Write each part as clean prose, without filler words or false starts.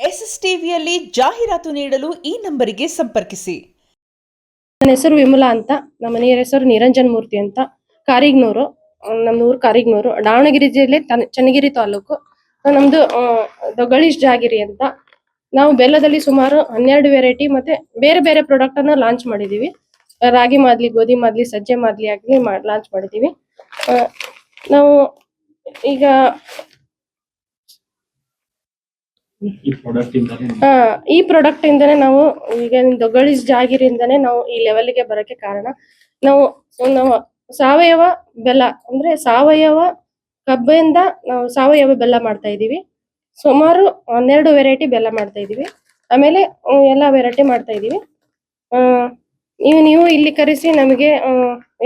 ಎಸ್ಎಸ್ಟಿವಿಯಲ್ಲಿ ಜಾಹೀರಾತು ನೀಡಲು ಈ ನಂಬರಿಗೆ ಸಂಪರ್ಕಿಸಿ. ನನ್ನ ಹೆಸರು ವಿಮಲಾ ಅಂತ, ನಮ್ಮ ಮನೆಯ ಹೆಸರು ನಿರಂಜನ್ ಮೂರ್ತಿ ಅಂತ. ಕಾರಿಗ್ನೂರು, ನಮ್ಮ ಊರು ಕಾರಿಗ್ನೂರು, ದಾವಣಗೆರೆ ಜಿಲ್ಲೆ ಚನ್ನಗಿರಿ ತಾಲೂಕು. ನಮ್ದು ದೊಗ್ಗಳಿಶ್ ಜಾಗಿರಿ ಅಂತ. ನಾವು ಬೆಲ್ಲದಲ್ಲಿ ಸುಮಾರು 12 ವೆರೈಟಿ ಮತ್ತೆ ಬೇರೆ ಬೇರೆ ಪ್ರಾಡಕ್ಟ್ ಅನ್ನ ಲಾಂಚ್ ಮಾಡಿದೀವಿ. ರಾಗಿ ಮಾದ್ಲಿ, ಗೋಧಿ ಮಾದ್ಲಿ, ಸಜ್ಜೆ ಮಾದ್ಲಿ ಆಗ್ಲಿ ಲಾಂಚ್ ಮಾಡಿದೀವಿ. ನಾವು ಈಗ ಈ ಪ್ರಾಡಕ್ಟ್ ಇಂದಾನೆ ನಾವು ಈಗ ದೊಗ್ಗಳಿಶ್ ಜಾಗಿರಿಂದಾನೆ ನಾವು ಈ ಲೆವೆಲ್ಗೆ ಬರಕ್ಕೆ ಕಾರಣ. ನಾವು ಸಾವಯವ ಬೆಲ್ಲ ಅಂದ್ರೆ ಸಾವಯವ ಕಬ್ಬಿಂದ ನಾವು ಸಾವಯವ ಬೆಲ್ಲ ಮಾಡ್ತಾ ಇದೀವಿ. ಸುಮಾರು 12 ವೆರೈಟಿ ಬೆಲ್ಲ ಮಾಡ್ತಾ ಇದೀವಿ. ಆಮೇಲೆ ಎಲ್ಲಾ ವೆರೈಟಿ ಮಾಡ್ತಾ ಇದೀವಿ. ನೀವು ಇಲ್ಲಿ ಕರೆಸಿ ನಮಗೆ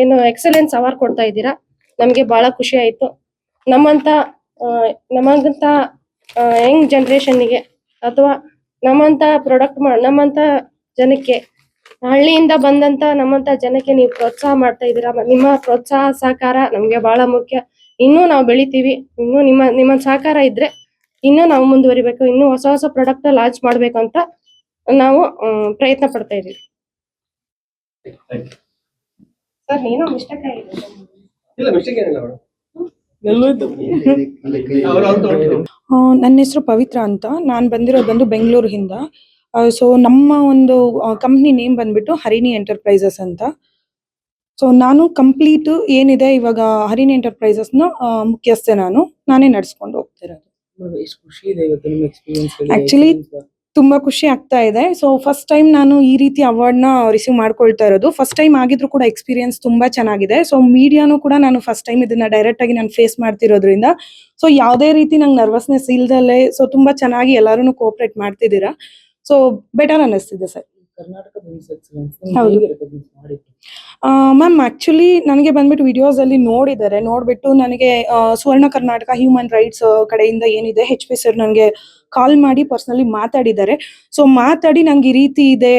ಏನು ಎಕ್ಸಲೆನ್ಸ್ ಅವಾರ್ಡ್ ಕೊಡ್ತಾ ಇದ್ದೀರಾ, ನಮಗೆ ಬಹಳ ಖುಷಿ ಆಯ್ತು. ನಮ್ಮಂತ ಯಂಗ್ ಜನರೇಷನ್ಗೆ ಅಥವಾ ನಮ್ಮಂತ ನಮ್ಮಂತ ಜನಕ್ಕೆ, ಹಳ್ಳಿಯಿಂದ ಬಂದಂತ ನಮ್ಮಂತ ಜನಕ್ಕೆ ನೀವು ಪ್ರೋತ್ಸಾಹ ಮಾಡ್ತಾ ಇದ್ದೀರಾ. ನಿಮ್ಮ ಪ್ರೋತ್ಸಾಹ ಸಹಕಾರ ನಮ್ಗೆ ಬಹಳ ಮುಖ್ಯ. ಇನ್ನೂ ನಾವು ಬೆಳಿತೀವಿ. ಇನ್ನೂ ನಿಮ್ಮ ಸಹಕಾರ ಇದ್ರೆ ಇನ್ನೂ ನಾವು ಮುಂದುವರಿಬೇಕು. ಇನ್ನೂ ಹೊಸ ಹೊಸ ಪ್ರಾಡಕ್ಟ್ ಲಾಂಚ್ ಮಾಡ್ಬೇಕು ಅಂತ ನಾವು ಪ್ರಯತ್ನ ಪಡ್ತಾ ಇದೀವಿ. ಸರ್ ನೀನು ಮಿಸ್ಟೇಕ್ ಆಗಿದೆ. ನನ್ನ ಹೆಸರು ಪವಿತ್ರ ಅಂತ. ನಾನು ಬಂದಿರೋದು ಬೆಂಗಳೂರಿಂದ. ಸೊ ನಮ್ಮ ಒಂದು ಕಂಪ್ನಿ ನೇಮ್ ಬಂದ್ಬಿಟ್ಟು ಹರಿಣಿ ಎಂಟರ್ಪ್ರೈಸಸ್ ಅಂತ. ಸೊ ನಾನು ಕಂಪ್ಲೀಟ್ ಏನಿದೆ ಇವಾಗ ಹರಿಣಿ ಎಂಟರ್ಪ್ರೈಸಸ್ ನ ಮುಖ್ಯಸ್ಥೆ. ನಾನೇ ನಡ್ಸ್ಕೊಂಡು ಹೋಗ್ತಿರೋದು. ಆಕ್ಚುಲಿ ತುಂಬಾ ಖುಷಿ ಆಗ್ತಾ ಇದೆ. ಸೊ ಫಸ್ಟ್ ಟೈಮ್ ನಾನು ಈ ರೀತಿ ಅವಾರ್ಡ್ ನ ರಿಸೀವ್ ಮಾಡ್ಕೊಳ್ತಾ ಇರೋದು. ಫಸ್ಟ್ ಟೈಮ್ ಆಗಿದ್ರು ಕೂಡ ಎಕ್ಸ್ಪೀರಿಯನ್ಸ್ ತುಂಬಾ ಚೆನ್ನಾಗಿದೆ. ಸೊ ಮೀಡಿಯಾನು ಕೂಡ ನಾನು ಫಸ್ಟ್ ಟೈಮ್ ಇದನ್ನ ಡೈರೆಕ್ಟ್ ಆಗಿ ನಾನು ಫೇಸ್ ಮಾಡ್ತಿರೋದ್ರಿಂದ ಸೊ ಯಾವುದೇ ರೀತಿ ನಂಗೆ ನರ್ವಸ್ನೆಸ್ ಇಲ್ದಲೆ ಸೊ ತುಂಬಾ ಚೆನ್ನಾಗಿ ಎಲ್ಲಾರು ಕೋಆಪರೇಟ್ ಮಾಡ್ತಿದ್ದೀರಾ. ಸೊ ಬೆಟರ್ ಅನ್ನಿಸ್ತಿದೆ ಸರ್. ಮ್ಯಾಮ್ ಆಕ್ಚುಲಿ ನನಗೆ ಬಂದ್ಬಿಟ್ಟು ವಿಡಿಯೋಸ್ ಅಲ್ಲಿ ನೋಡ್ಬಿಟ್ಟು ನನಗೆ ಸುವರ್ಣ ಕರ್ನಾಟಕ ಹ್ಯೂಮನ್ ರೈಟ್ಸ್ ಕಡೆಯಿಂದ ಏನಿದೆ HP ಸರ್ ನನಗೆ ಕಾಲ್ ಮಾಡಿ ಪರ್ಸನಲಿ ಮಾತಾಡಿದ್ದಾರೆ. ಸೊ ಮಾತಾಡಿ ನಂಗೆ ಈ ರೀತಿ ಇದೆ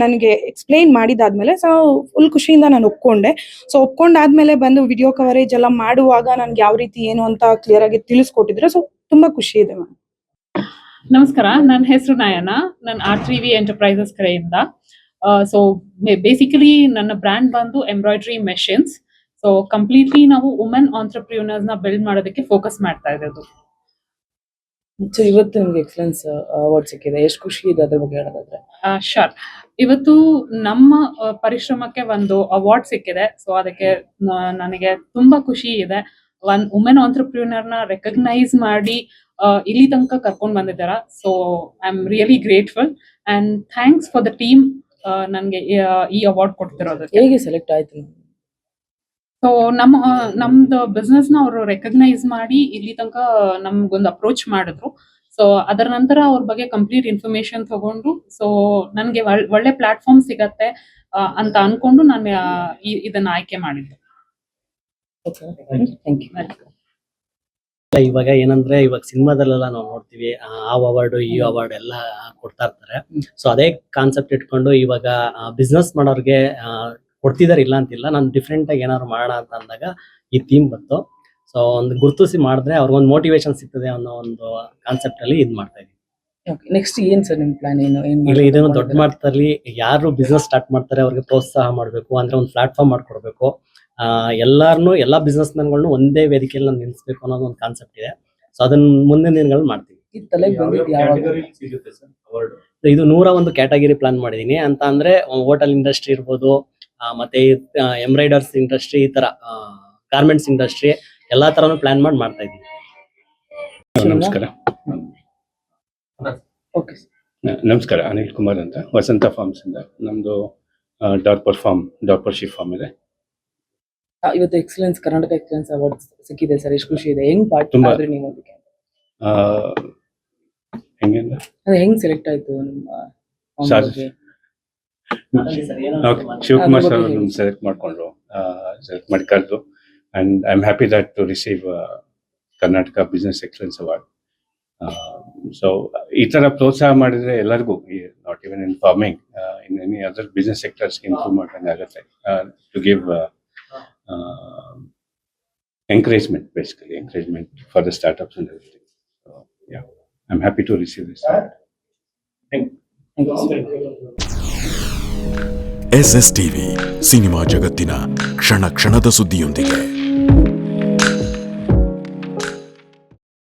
ನನಗೆ ಎಕ್ಸ್ಪ್ಲೈನ್ ಮಾಡಿದಾದ್ಮೇಲೆ ಸೊ ಫುಲ್ ಖುಷಿಯಿಂದ ನಾನು ಒಪ್ಕೊಂಡೆ. ಸೊ ಒಪ್ಕೊಂಡಾದ್ಮೇಲೆ ಬಂದು ವಿಡಿಯೋ ಕವರೇಜ್ ಎಲ್ಲ ಮಾಡುವಾಗ ನನ್ಗೆ ಯಾವ ರೀತಿ ಏನು ಅಂತ ಕ್ಲಿಯರ್ ಆಗಿ ತಿಳಿಸ್ಕೊಟ್ಟಿದ್ರೆ ಸೊ ತುಂಬಾ ಖುಷಿ ಇದೆ ಮ್ಯಾಮ್. ನಮಸ್ಕಾರ, ನನ್ನ ಹೆಸರು ನಯನ. ನಾನು R3V ಎಂಟರ್ಪ್ರೈಸಸ್ ಕಡೆಯಿಂದ. ಸೊ ಬೇಸಿಕಲಿ ನನ್ನ ಬ್ರ್ಯಾಂಡ್ ಬಂದು ಎಂಬ್ರಾಯ್ಡ್ರಿ ಮೆಷಿನ್ಸ್. ಸೊ ಕಂಪ್ಲೀಟ್ಲಿ ನಾವು ವುಮೆನ್ ಆಂಟ್ರಪ್ರಿನರ್ಸ್ ನ ಬಿಲ್ಡ್ ಮಾಡೋದಕ್ಕೆ ಫೋಕಸ್ ಮಾಡ್ತಾ ಇರೋದು. ಇವತ್ತು ನಿಮ್ಗೆ ಎಕ್ಸಲೆನ್ಸ್ ಅವಾರ್ಡ್ ಸಿಕ್ಕಿದೆ, ಎಷ್ಟು ಖುಷಿ ಇದೆ ಅದ್ರ ಬಗ್ಗೆ ಹೇಳೋದಾದ್ರೆ? ಶೋರ್. ಇವತ್ತು ನಮ್ಮ ಪರಿಶ್ರಮಕ್ಕೆ ಒಂದು ಅವಾರ್ಡ್ ಸಿಕ್ಕಿದೆ. ಸೊ ಅದಕ್ಕೆ ನನಗೆ ತುಂಬಾ ಖುಷಿ ಇದೆ. ಒಂದು ವುಮೆನ್ ಆಂಟ್ರಪ್ರಿನರ್ ನ ರೆಕಗ್ನೈಸ್ ಮಾಡಿ ಇಲ್ಲಿ ತನಕ ಕರ್ಕೊಂಡ್ ಬಂದಿದ್ದಾರ. So I am really grateful and thanks for the team ನನ್ಗೆ ಈ ಅವಾರ್ಡ್ ಕೊಡ್ತಿರೋದಕ್ಕೆ. ಹೇಗೆ ಸೆಲೆಕ್ಟ್ ಆಯ್ತು? ಸೊ ನಮ್ದು ಬಿಸ್ನೆಸ್ ನ ಅವರು ರೆಕಗ್ನೈಸ್ ಮಾಡಿ ಇಲ್ಲಿ ತನಕ ನಮ್ಗೊಂದು ಅಪ್ರೋಚ್ ಮಾಡಿದ್ರು. ಸೊ ಅದರ ನಂತರ ಅವ್ರ ಬಗ್ಗೆ ಕಂಪ್ಲೀಟ್ ಇನ್ಫಾರ್ಮೇಶನ್ ತಗೊಂಡು ಸೊ ನನ್ಗೆ ಒಳ್ಳೆ ಪ್ಲಾಟ್ಫಾರ್ಮ್ ಸಿಗತ್ತೆ ಅಂತ ಅನ್ಕೊಂಡು ನಾನು ಇದನ್ನ ಆಯ್ಕೆ ಮಾಡಿದ್ದೆ. ಇವಾಗ ಏನಂದ್ರೆ ಇವಾಗ ಸಿನಿಮಾದಲ್ಲೆಲ್ಲ ನಾವು ನೋಡ್ತೀವಿ ಆ ಅವಾರ್ಡ್ ಈ ಅವಾರ್ಡ್ ಎಲ್ಲ ಕೊಡ್ತಾ ಇರ್ತಾರೆ. ಸೊ ಅದೇ ಕಾನ್ಸೆಪ್ಟ್ ಇಟ್ಕೊಂಡು ಇವಾಗ ಬಿಸ್ನೆಸ್ ಮಾಡೋರ್ಗೆ ಕೊಡ್ತಿದಾರೆ, ಇಲ್ಲ ಅಂತಿಲ್ಲ. ನಾನು ಡಿಫ್ರೆಂಟ್ ಆಗಿ ಏನಾದ್ರು ಮಾಡೋಣ ಅಂತ ಅಂದಾಗ ಈ ಥೀಮ್ ಬಂತು. ಸೊ ಒಂದು ಗುರುತಿಸಿ ಮಾಡಿದ್ರೆ ಅವ್ರಿಗೊಂದು ಮೋಟಿವೇಶನ್ ಸಿಗ್ತದೆ ಅನ್ನೋ ಒಂದು ಕಾನ್ಸೆಪ್ಟ್ ಅಲ್ಲಿ ಇದ್ ಮಾಡ್ತಾ ಇದೀವಿ. ನೆಕ್ಸ್ಟ್ ಏನ್ ಸರ್ ನಿಮ್ ಪ್ಲಾನ್? ಇಲ್ಲ, ಇದನ್ನು ದೊಡ್ಡ ಮಟ್ಟದಲ್ಲಿ ಯಾರು ಬಿಸ್ನೆಸ್ ಸ್ಟಾರ್ಟ್ ಮಾಡ್ತಾರೆ ಅವ್ರಿಗೆ ಪ್ರೋತ್ಸಾಹ ಮಾಡ್ಬೇಕು, ಅಂದ್ರೆ ಒಂದು ಪ್ಲಾಟ್ಫಾರ್ಮ್ ಮಾಡ್ಕೊಡ್ಬೇಕು. ಎಲ್ಲಾ ಬಿಸ್ನೆಸ್ ಮ್ಯಾನ್ಗಳನ್ನು ಒಂದೇ ವೇದಿಕೆಯಲ್ಲಿ ನಿಲ್ಲಿಸಬೇಕು ಅನ್ನೋದು ಒಂದು ಕಾನ್ಸೆಪ್ಟ್ ಇದೆ. ಸೊ ಅದನ್ನ ಮುಂದಿನ ದಿನಗಳಲ್ಲಿ ಮಾಡ್ತೀವಿ. ಇದು 101 ಕ್ಯಾಟಗರಿ ಪ್ಲಾನ್ ಮಾಡಿದೀನಿ. ಅಂತ ಅಂದ್ರೆ ಹೋಟೆಲ್ ಇಂಡಸ್ಟ್ರಿ ಇರ್ಬೋದು, ಮತ್ತೆ ಎಂಬ್ರಾಯ್ಡರ್ಸ್ ಇಂಡಸ್ಟ್ರಿ, ಈ ತರ ಗಾರ್ಮೆಂಟ್ಸ್ ಇಂಡಸ್ಟ್ರಿ ಎಲ್ಲಾ ತರನು ಪ್ಲಾನ್ ಮಾಡ್ತಾ ಇದೀವಿ. ನಮಸ್ಕಾರ. ನಮಸ್ಕಾರ, ಅನಿಲ್ ಕುಮಾರ್ ಅಂತ, ವಸಂತ ಫಾರ್ಮ್ಸ್ ಇಂದ. ನಮ್ದು ಡಾರ್ಪರ್ ಫಾರ್ಮ್ ಇದೆ. ಇವತ್ತು ಎಕ್ಸಲೆನ್ಸ್ ಕರ್ನಾಟಕ ಎಕ್ಸಲೆನ್ಸ್ ಅವಾರ್ಡ್ ಸಿಕ್ಕಿದೆ ಸರ್, ಎಷ್ಟು ಖುಷಿ ಇದೆ. ಹೆಂಗ್ ಪಾರ್ಟ್ ಮಾಡಿದ್ರಿ ನೀವು ಅದಕ್ಕೆ? ಹೆಂಗ್ ಸೆಲೆಕ್ಟ್ ಆಯ್ತು ನಿಮ್ಮ? ಶಿವಕುಮಾರ್ ಸರ್ ಸೆಲೆಕ್ಟ್ ಮಾಡಿ ಕರೆದು, and I am happy that to receive Karnataka business excellence award. So ಈ ತರ ಪ್ರೋತ್ಸಾಹ ಮಾಡಿದ್ರೆ ಎಲ್ಲರಿಗೂ, not even in farming, in any other business sectors improve ಮಾಡ್ದಂಗೆ ಆಗುತ್ತೆ. To give encouragement for the startups and everything. So yeah, I'm happy to receive this. SS TV cinema ಜಗತ್ತಿನ ಕ್ಷಣ ಕ್ಷಣದ ಸುದ್ದಿಯೊಂದಿಗೆ.